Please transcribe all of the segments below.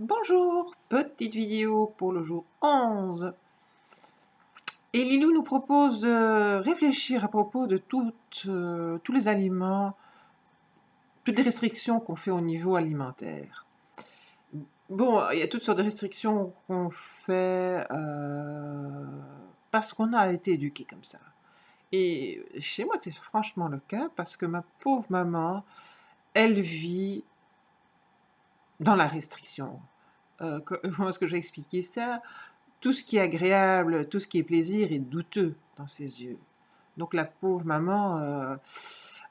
Bonjour, petite vidéo pour le jour 11. Et Lilou nous propose de réfléchir à propos de tous les aliments, toutes les restrictions qu'on fait au niveau alimentaire. Bon, il y a toutes sortes de restrictions qu'on fait parce qu'on a été éduqué comme ça. Et chez moi, c'est franchement le cas parce que ma pauvre maman, elle vit dans la restriction. Comment est-ce que je vais expliquer ça? Tout ce qui est agréable, tout ce qui est plaisir est douteux dans ses yeux. Donc la pauvre maman,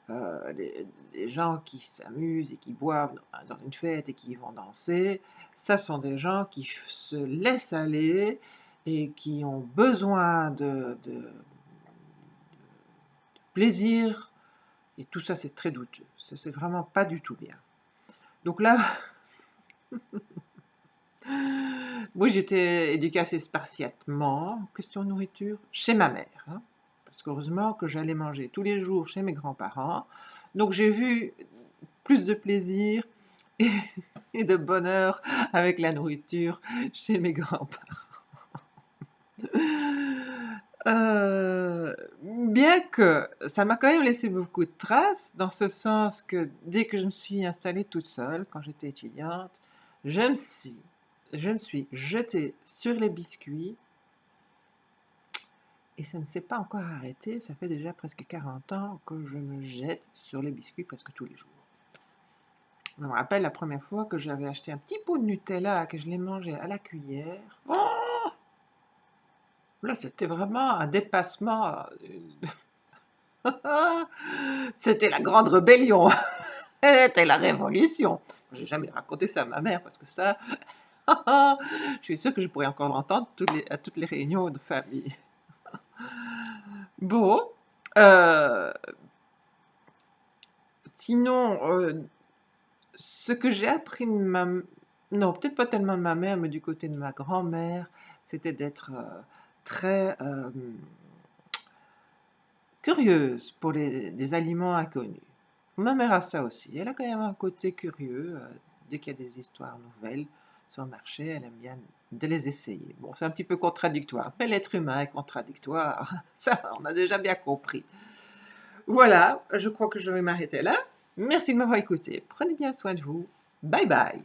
les gens qui s'amusent et qui boivent dans une fête et qui vont danser, ça sont des gens qui se laissent aller et qui ont besoin de plaisir. Et tout ça, c'est très douteux. C'est vraiment pas du tout bien. Donc là, moi j'étais éduquée assez spartiatement, en question de nourriture, chez ma mère. Hein, parce qu'heureusement que j'allais manger tous les jours chez mes grands-parents. Donc j'ai vu plus de plaisir et de bonheur avec la nourriture chez mes grands-parents. Bien que ça m'a quand même laissé beaucoup de traces, dans ce sens que dès que je me suis installée toute seule, quand j'étais étudiante, je me suis jetée sur les biscuits et ça ne s'est pas encore arrêté. Ça fait déjà presque 40 ans que je me jette sur les biscuits presque tous les jours. Je me rappelle la première fois que j'avais acheté un petit pot de Nutella, que je l'ai mangé à la cuillère. Oh, là, c'était vraiment un dépassement. C'était la grande rébellion. C'était la révolution. J'ai jamais raconté ça à ma mère parce que ça, je suis sûre que je pourrais encore l'entendre à toutes les réunions de famille. Bon, euh, sinon, ce que j'ai appris de ma... Non, peut-être pas tellement de ma mère, mais du côté de ma grand-mère, c'était d'être très curieuse pour des aliments inconnus. Ma mère a ça aussi. Elle a quand même un côté curieux. Dès qu'il y a des histoires nouvelles sur le marché, elle aime bien de les essayer. Bon, c'est un petit peu contradictoire, mais l'être humain est contradictoire. Ça, on a déjà bien compris. Voilà, je crois que je vais m'arrêter là. Merci de m'avoir écouté. Prenez bien soin de vous. Bye bye.